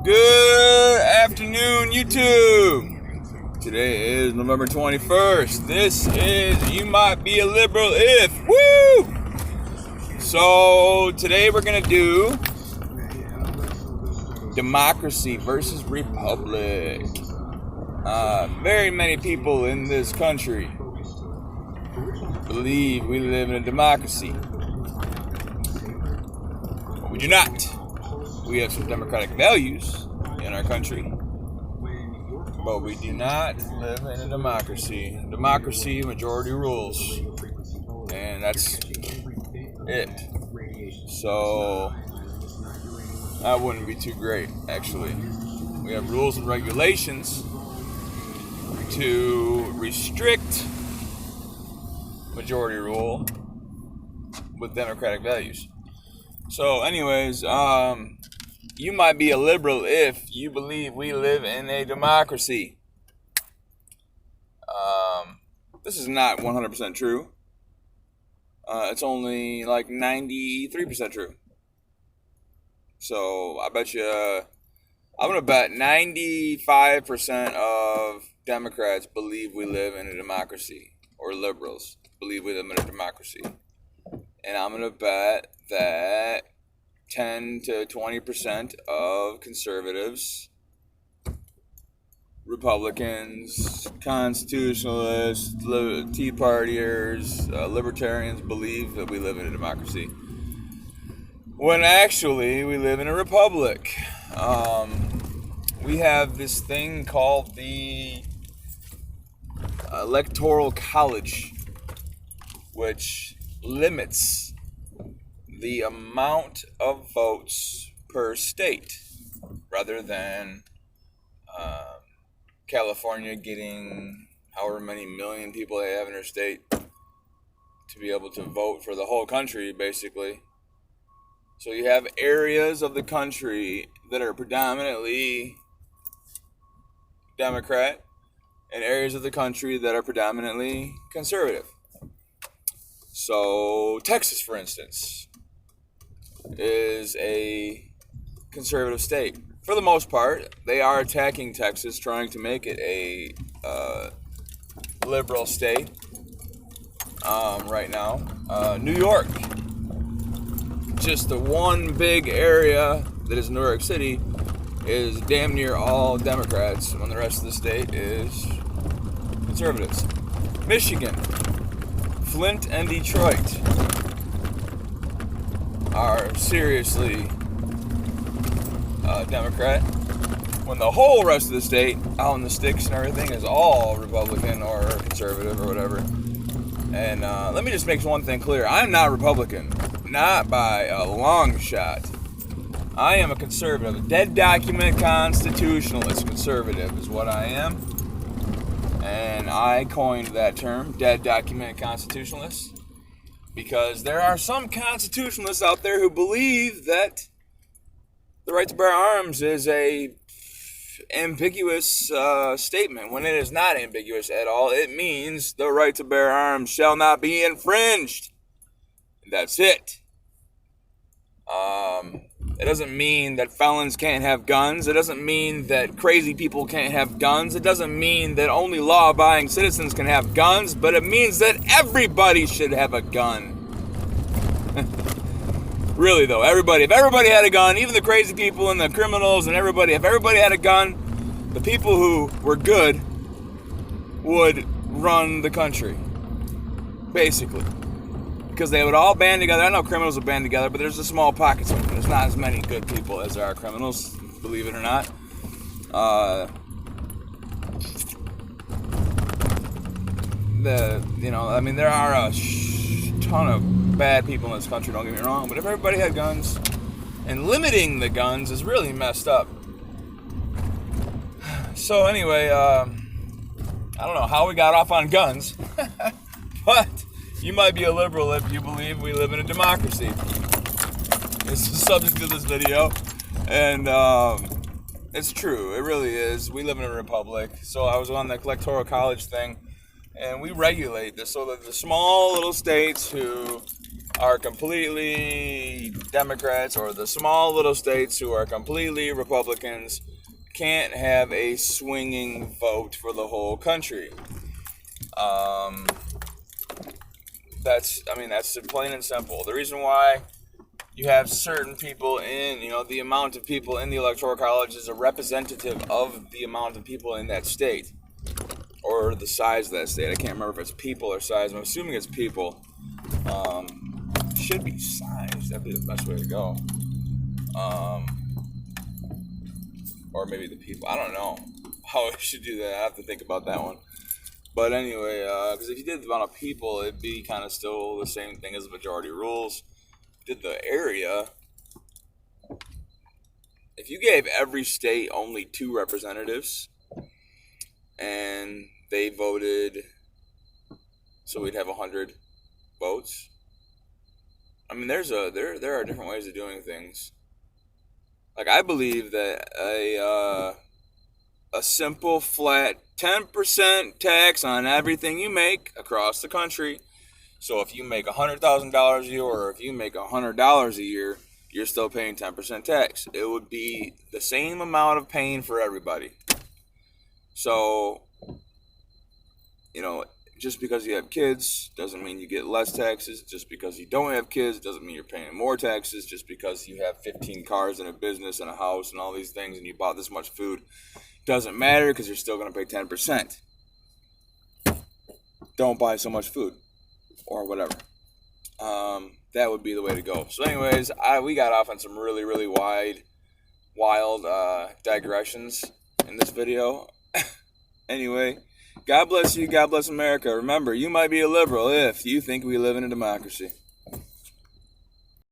Good afternoon, YouTube. Today is November 21st. This is You Might Be a Liberal If. Woo! So, today we're going to do democracy versus republic. Very many people in this country believe we live in a democracy. But we do not. We have some democratic values in our country, but we do not live in a democracy. Democracy, majority rules, and that's it. So that wouldn't be too great, actually. We have rules and regulations to restrict majority rule with democratic values. So anyways, you might be a liberal if you believe we live in a democracy. This is not 100% true. It's only like 93% true. So I bet you, I'm going to bet 95% of Democrats believe we live in a democracy, or liberals believe we live in a democracy. And I'm going to bet that 10 to 20% of conservatives, Republicans, constitutionalists, Tea Partiers, libertarians believe that we live in a democracy, when actually we live in a republic. We have this thing called the Electoral College, which limits the amount of votes per state, rather than California getting however many million people they have in their state to be able to vote for the whole country, basically. So you have areas of the country that are predominantly Democrat and areas of the country that are predominantly conservative. So Texas, for instance, is a conservative state. For the most part, they are attacking Texas, trying to make it a liberal state right now. New York, just the one big area that is New York City, is damn near all Democrats, when the rest of the state is conservatives. Michigan, Flint, and Detroit are seriously Democrat, when the whole rest of the state, out in the sticks and everything, is all Republican or conservative or whatever. And let me just make one thing clear. I'm not Republican. Not by a long shot. I am a conservative. A dead document constitutionalist conservative is what I am. And I coined that term, dead document constitutionalist, because there are some constitutionalists out there who believe that the right to bear arms is a ambiguous statement, when it is not ambiguous at all. It means the right to bear arms shall not be infringed. That's it. It doesn't mean that felons can't have guns. It doesn't mean that crazy people can't have guns. It doesn't mean that only law-abiding citizens can have guns, but it means that everybody should have a gun. Really though, everybody. If everybody had a gun, even the crazy people and the criminals and everybody, if everybody had a gun, the people who were good would run the country, basically. Because they would all band together. I know criminals would band together, but there's a small pockets of them. There's not as many good people as there are criminals, believe it or not. There are a ton of bad people in this country, don't get me wrong, but if everybody had guns, and limiting the guns is really messed up. So anyway, I don't know how we got off on guns, but you might be a liberal if you believe we live in a democracy. It's the subject of this video, and it's true. It really is. We live in a republic. So I was on the Electoral College thing, and we regulate this so that the small little states who are completely Democrats, or the small little states who are completely Republicans, can't have a swinging vote for the whole country. Um, that's plain and simple. The reason why you have certain people in, the amount of people in the Electoral College is a representative of the amount of people in that state, or the size of that state. I can't remember if it's people or size. I'm assuming it's people. Should be size. That'd be the best way to go. Or maybe the people. I don't know how I should do that. I have to think about that one. But anyway, because if you did the amount of people, it'd be kind of still the same thing as majority rules. Did the area, if you gave every state only 2 representatives and they voted, so we'd have 100 votes. I mean, there are different ways of doing things. Like, I believe that a simple flat 10% tax on everything you make across the country. So if you make $100,000 a year, or if you make $100 a year, you're still paying 10% tax. It would be the same amount of pain for everybody. So, just because you have kids doesn't mean you get less taxes. Just because you don't have kids doesn't mean you're paying more taxes. Just because you have 15 cars and a business and a house and all these things and you bought this much food doesn't matter, because you're still going to pay 10%. Don't buy so much food, or whatever. That would be the way to go. So anyways, we got off on some really, really wild digressions in this video. Anyway, God bless you. God bless America. Remember, you might be a liberal if you think we live in a democracy.